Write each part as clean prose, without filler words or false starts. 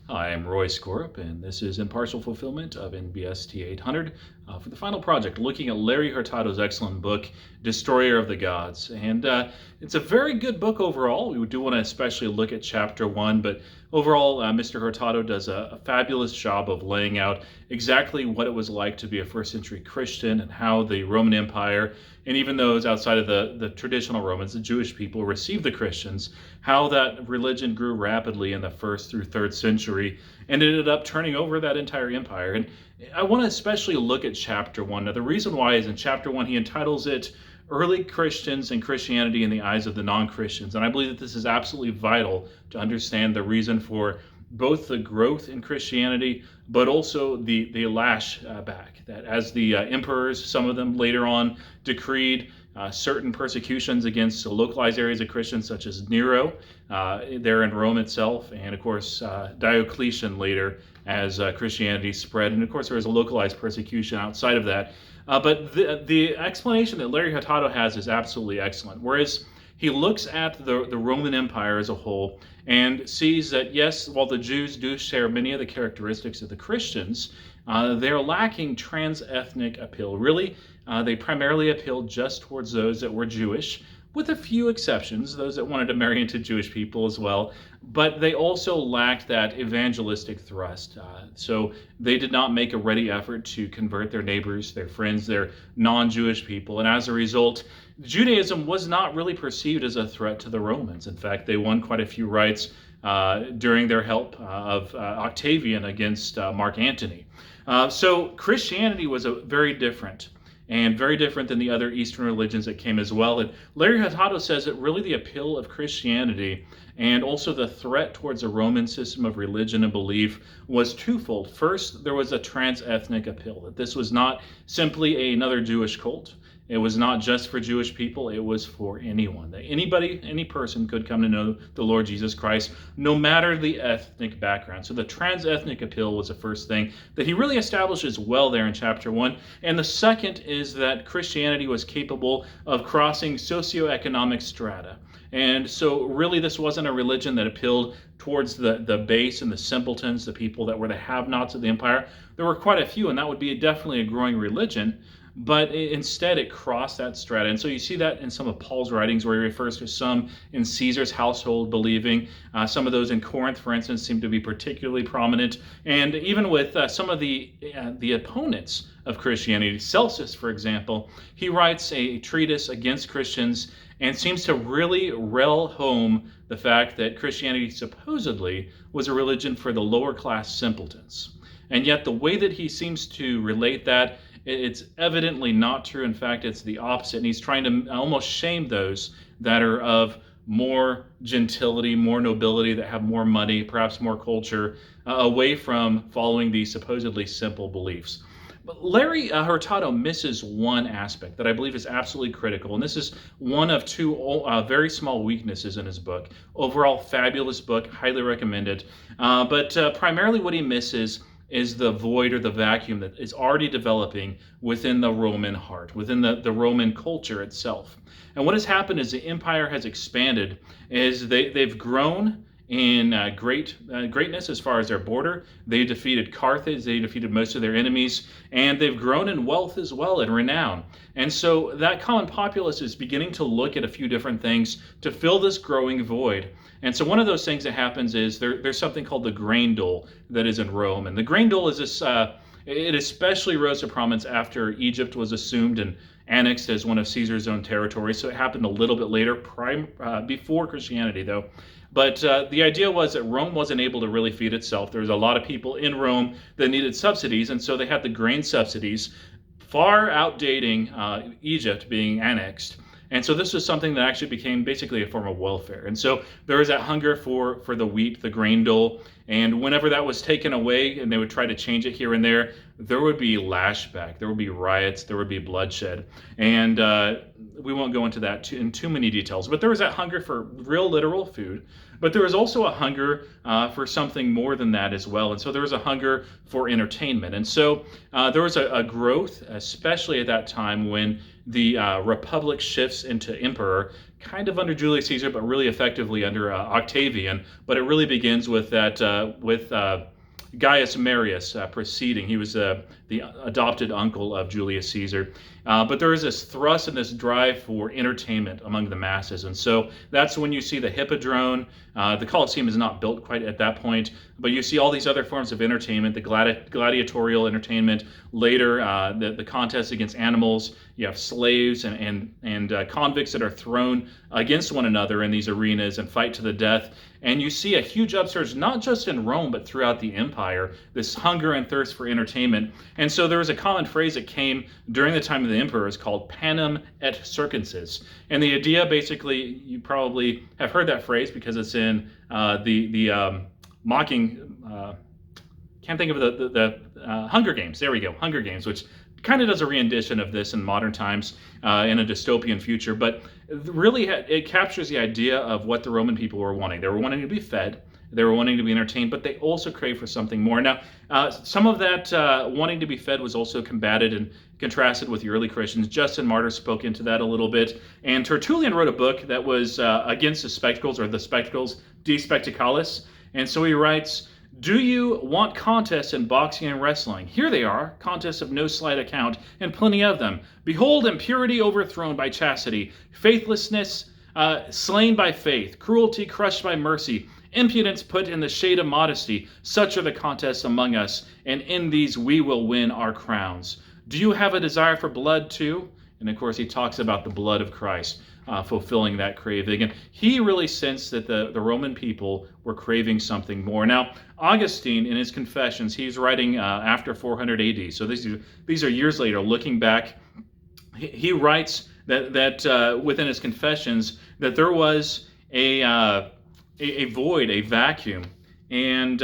Hi, I'm Roy Skorup, and this is Impartial Fulfillment of NBST 800 for the final project, looking at Larry Hurtado's excellent book, Destroyer of the Gods. And it's a very good book overall. We do want to especially look at chapter 1, but overall, Mr. Hurtado does a fabulous job of laying out exactly what it was like to be a first century Christian and how the Roman Empire, and even those outside of the traditional Romans, the Jewish people, received the Christians, how that religion grew rapidly in the 1st through 3rd century and ended up turning over that entire empire. And I want to especially look at chapter 1. Now, the reason why is in chapter 1, he entitles it Early Christians and Christianity in the Eyes of the Non-Christians. And I believe that this is absolutely vital to understand the reason for both the growth in Christianity, but also the lash back. That as the emperors, some of them later on, decreed certain persecutions against localized areas of Christians, such as Nero there in Rome itself, and of course Diocletian later as Christianity spread. And of course there was a localized persecution outside of that. But the explanation that Larry Hurtado has is absolutely excellent. Whereas he looks at the Roman Empire as a whole and sees that, yes, while the Jews do share many of the characteristics of the Christians, they're lacking trans-ethnic appeal. Really, they primarily appealed just towards those that were Jewish, with a few exceptions, those that wanted to marry into Jewish people as well. But they also lacked that evangelistic thrust. So they did not make a ready effort to convert their neighbors, their friends, their non-Jewish people. And as a result, Judaism was not really perceived as a threat to the Romans. In fact, they won quite a few rights during their help of Octavian against Mark Antony. So Christianity was very different than the other Eastern religions that came as well. And Larry Hurtado says that really the appeal of Christianity and also the threat towards a Roman system of religion and belief was twofold. First, there was a trans-ethnic appeal, that this was not simply another Jewish cult. It was not just for Jewish people, it was for anyone. That anybody, any person could come to know the Lord Jesus Christ, no matter the ethnic background. So the trans-ethnic appeal was the first thing that he really establishes well there in chapter 1. And the second is that Christianity was capable of crossing socioeconomic strata. And so really this wasn't a religion that appealed towards the base and the simpletons, the people that were the have-nots of the empire. There were quite a few, and that would be definitely a growing religion. But instead, it crossed that strata. And so you see that in some of Paul's writings where he refers to some in Caesar's household believing. Some of those in Corinth, for instance, seem to be particularly prominent. And even with some of the opponents of Christianity, Celsus, for example, he writes a treatise against Christians and seems to really rail home the fact that Christianity supposedly was a religion for the lower class simpletons. And yet the way that he seems to relate that, it's evidently not true. In fact, it's the opposite. And he's trying to almost shame those that are of more gentility, more nobility, that have more money, perhaps more culture, away from following these supposedly simple beliefs. But Larry Hurtado misses one aspect that I believe is absolutely critical, and this is one of two very small weaknesses in his book. Overall, fabulous book, highly recommended. But primarily what he misses is the void or the vacuum that is already developing within the Roman heart, within the Roman culture itself. And what has happened is the empire has expanded, is they've grown in greatness as far as their border. They defeated Carthage, they defeated most of their enemies, and they've grown in wealth as well and renown. And so that common populace is beginning to look at a few different things to fill this growing void. And so one of those things that happens is there's something called the grain dole that is in Rome. And the grain dole is this, it especially rose to prominence after Egypt was assumed and annexed as one of Caesar's own territories. So it happened a little bit later, before Christianity though. But the idea was that Rome wasn't able to really feed itself. There was a lot of people in Rome that needed subsidies, and so they had the grain subsidies, far outdating Egypt being annexed. And so this was something that actually became basically a form of welfare. And so there was that hunger for the wheat, the grain dole, and whenever that was taken away and they would try to change it here and there would be lashback, there would be riots, there would be bloodshed. And we won't go into that in too many details, but there was that hunger for real literal food. But there was also a hunger for something more than that as well. And so there was a hunger for entertainment. And so there was a growth, especially at that time when the republic shifts into emperor, kind of under Julius Caesar, but really effectively under Octavian. But it really begins with that Gaius Marius preceding. He was the adopted uncle of Julius Caesar. But there is this thrust and this drive for entertainment among the masses. And so that's when you see the Hippodrome. The Colosseum is not built quite at that point, but you see all these other forms of entertainment, the gladiatorial entertainment, later the contest against animals. You have slaves and convicts that are thrown against one another in these arenas and fight to the death. And you see a huge upsurge, not just in Rome, but throughout the empire, this hunger and thirst for entertainment. And so there was a common phrase that came during the time of the emperors called panem et circenses. And the idea, basically, you probably have heard that phrase because it's in the mocking, can't think of the Hunger Games. There we go, Hunger Games, which kind of does a rendition of this in modern times in a dystopian future. But really, it captures the idea of what the Roman people were wanting. They were wanting to be fed. They were wanting to be entertained, but they also crave for something more. Now, some of that wanting to be fed was also combated and contrasted with the early Christians. Justin Martyr spoke into that a little bit. And Tertullian wrote a book that was against the spectacles, or the spectacles, De Spectaculis. And so he writes, "Do you want contests in boxing and wrestling? Here they are, contests of no slight account, and plenty of them. Behold, impurity overthrown by chastity, faithlessness slain by faith, cruelty crushed by mercy, impudence put in the shade of modesty. Such are the contests among us, and in these we will win our crowns. Do you have a desire for blood too?" And of course, he talks about the blood of Christ. Fulfilling that craving. And he really sensed that the Roman people were craving something more. Now, Augustine, in his Confessions, he's writing after 400 AD. So these are years later, looking back. He writes that within his Confessions that there was a void, a vacuum. And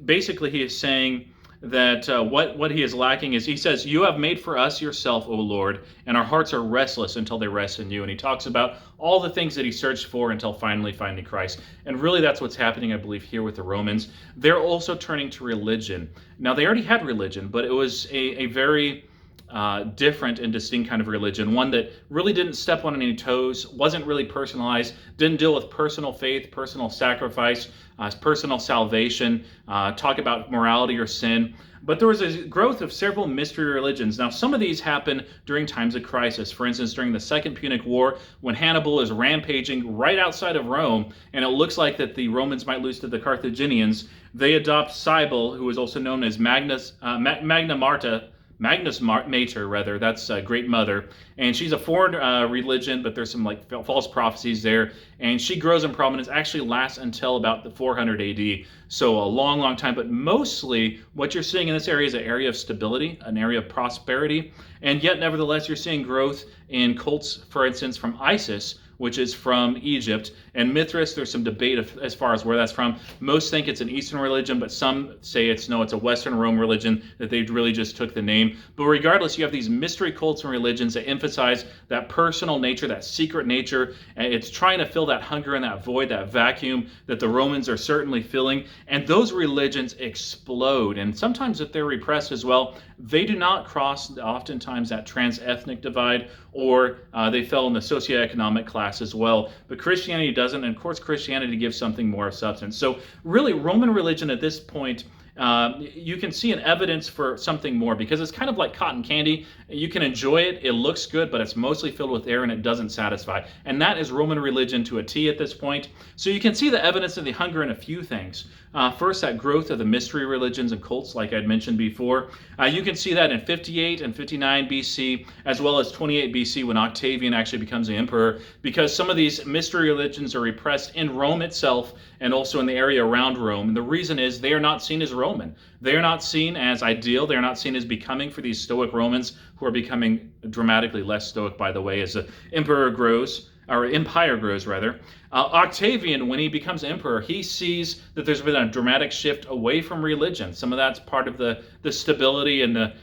basically he is saying that what he is lacking is, he says, "You have made for us yourself, O Lord, and our hearts are restless until they rest in you." And he talks about all the things that he searched for until finally finding Christ. And really that's what's happening, I believe, here with the Romans. They're also turning to religion. Now, they already had religion, but it was a very different and distinct kind of religion, one that really didn't step on any toes, wasn't really personalized, didn't deal with personal faith, personal sacrifice, personal salvation, talk about morality or sin. But there was a growth of several mystery religions. Now, some of these happen during times of crisis. For instance, during the Second Punic War, when Hannibal is rampaging right outside of Rome, and it looks like that the Romans might lose to the Carthaginians, they adopt Cybele, who is also known as Magnus Mater, rather. That's Great Mother. And she's a foreign religion, but there's some like false prophecies there. And she grows in prominence, actually lasts until about the 400 AD. So a long, long time. But mostly what you're seeing in this area is an area of stability, an area of prosperity. And yet, nevertheless, you're seeing growth in cults, for instance, from Isis, which is from Egypt. And Mithras, there's some debate as far as where that's from. Most think it's an Eastern religion, but some say it's a Western Rome religion, that they really just took the name. But regardless, you have these mystery cults and religions that emphasize that personal nature, that secret nature. And it's trying to fill that hunger and that void, that vacuum that the Romans are certainly filling. And those religions explode. And sometimes if they're repressed as well, they do not cross oftentimes that trans-ethnic divide, or they fell in the socioeconomic class as well. But Christianity doesn't, and of course Christianity gives something more of substance. So really, Roman religion at this point, you can see an evidence for something more, because it's kind of like cotton candy. You can enjoy it, it looks good, but it's mostly filled with air and it doesn't satisfy. And that is Roman religion to a T at this point. So you can see the evidence of the hunger in a few things. First, that growth of the mystery religions and cults, like I'd mentioned before. You can see that in 58 and 59 BC, as well as 28 BC, when Octavian actually becomes the emperor, because some of these mystery religions are repressed in Rome itself and also in the area around Rome. And the reason is they are not seen as Roman. They are not seen as ideal. They are not seen as becoming for these Stoic Romans, who are becoming dramatically less Stoic, by the way, as the empire grows. Octavian, when he becomes emperor, he sees that there's been a dramatic shift away from religion. Some of that's part of the stability and the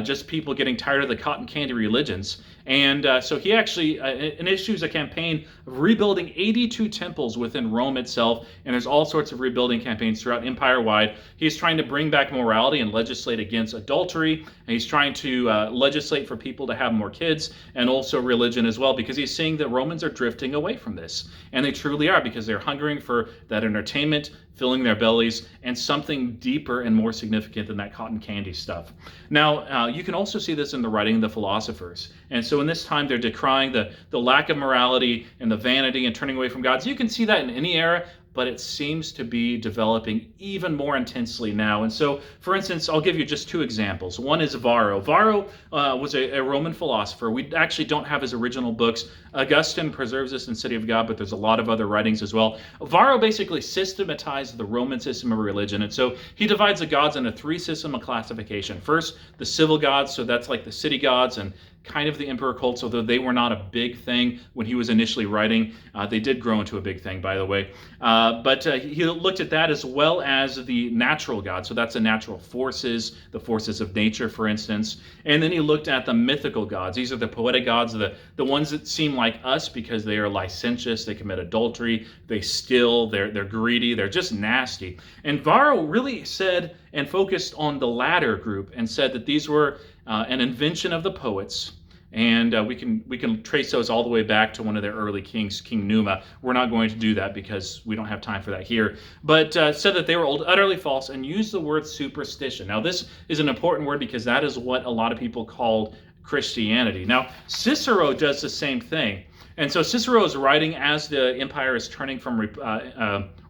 just people getting tired of the cotton candy religions. And so he actually issues a campaign of rebuilding 82 temples within Rome itself, and there's all sorts of rebuilding campaigns throughout empire-wide. He's trying to bring back morality and legislate against adultery, and he's trying to legislate for people to have more kids, and also religion as well, because he's seeing that Romans are drifting away from this. And they truly are, because they're hungering for that entertainment, filling their bellies, and something deeper and more significant than that cotton candy stuff. Now, you can also see this in the writing of the philosophers. And so in this time, they're decrying the lack of morality and the vanity and turning away from God. So you can see that in any era, but it seems to be developing even more intensely now. And so, for instance, I'll give you just two examples. One is Varro. Varro was a Roman philosopher. We actually don't have his original books. Augustine preserves this in City of God, but there's a lot of other writings as well. Varro basically systematized the Roman system of religion. And so he divides the gods into three systems of classification. First, the civil gods, so that's like the city gods and kind of the emperor cults, although they were not a big thing when he was initially writing. They did grow into a big thing, by the way. But he looked at that as well as the natural gods. So that's the natural forces, the forces of nature, for instance. And then he looked at the mythical gods. These are the poetic gods, the ones that seem like us because they are licentious, they commit adultery, they steal, they're greedy, they're just nasty. And Varro really said and focused on the latter group and said that these were an invention of the poets, and we can trace those all the way back to one of their early kings, King Numa. We're not going to do that because we don't have time for that here. But said that they were utterly false and used the word superstition. Now this is an important word because that is what a lot of people called Christianity. Now Cicero does the same thing. And so Cicero is writing as the empire is turning from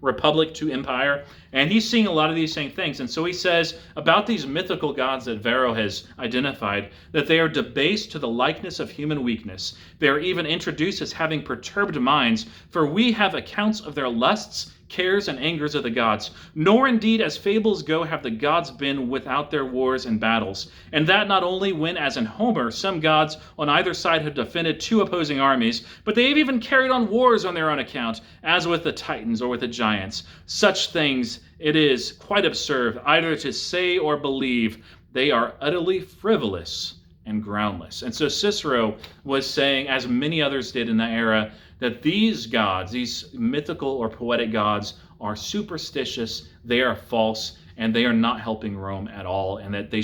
republic to empire, and he's seeing a lot of these same things. And so he says about these mythical gods that Varro has identified that they are debased to the likeness of human weakness. They are even introduced as having perturbed minds, for we have accounts of their lusts, cares, and angers of the gods. Nor indeed, as fables go, have the gods been without their wars and battles. And that not only when, as in Homer, some gods on either side have defended two opposing armies, but they have even carried on wars on their own account, as with the Titans or with the giants. Such things it is quite absurd either to say or believe. They are utterly frivolous and groundless. And so Cicero was saying, as many others did in that era, that these gods, these mythical or poetic gods, are superstitious, they are false, and they are not helping Rome at all, and that they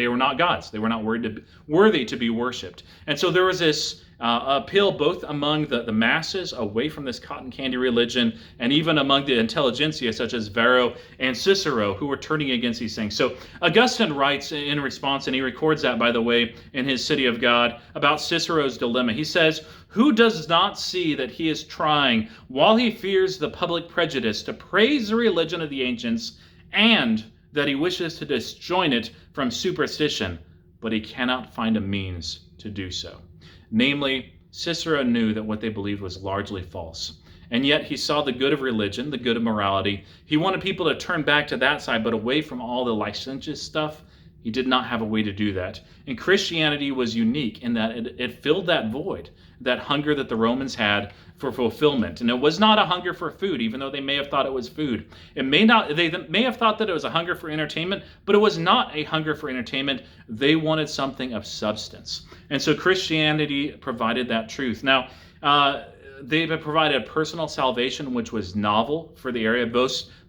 were not gods. They were not worthy to be worshipped. And so there was this appeal both among the masses away from this cotton candy religion and even among the intelligentsia such as Varro and Cicero who were turning against these things. So Augustine writes in response, and he records that, by the way, in his City of God, about Cicero's dilemma. He says, "Who does not see that he is trying, while he fears the public prejudice, to praise the religion of the ancients, and that he wishes to disjoin it from superstition, but he cannot find a means to do so?" Namely, Cicero knew that what they believed was largely false. And yet he saw the good of religion, the good of morality. He wanted people to turn back to that side, but away from all the licentious stuff. He did not have a way to do that. And Christianity was unique in that it filled that void, that hunger that the Romans had for fulfillment. And it was not a hunger for food, even though they may have thought it was food. They may have thought that it was a hunger for entertainment, but it was not a hunger for entertainment. They wanted something of substance. And so Christianity provided that truth. Now, they provided personal salvation, which was novel for the area.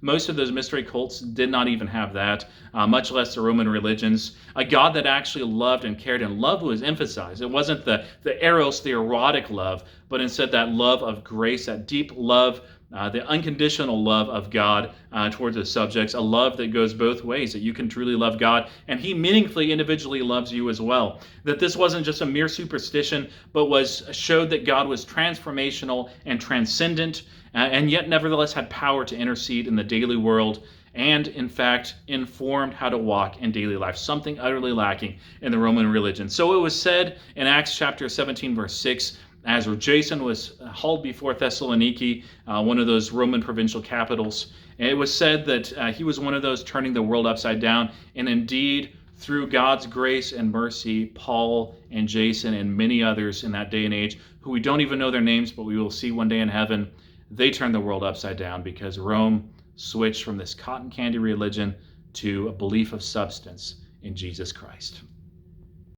Most of those mystery cults did not even have that, much less the Roman religions. A God that actually loved and cared, and love was emphasized. It wasn't the eros, the erotic love, but instead that love of grace, that deep love, the unconditional love of God towards his subjects, a love that goes both ways, that you can truly love God, and he meaningfully, individually loves you as well. That this wasn't just a mere superstition, but showed that God was transformational and transcendent, and yet nevertheless had power to intercede in the daily world, and in fact informed how to walk in daily life, something utterly lacking in the Roman religion. So it was said in Acts chapter 17, verse 6, as Jason was hauled before Thessaloniki, one of those Roman provincial capitals, it was said that he was one of those turning the world upside down. And indeed, through God's grace and mercy, Paul and Jason and many others in that day and age, who we don't even know their names, but we will see one day in heaven, they turned the world upside down because Rome switched from this cotton candy religion to a belief of substance in Jesus Christ.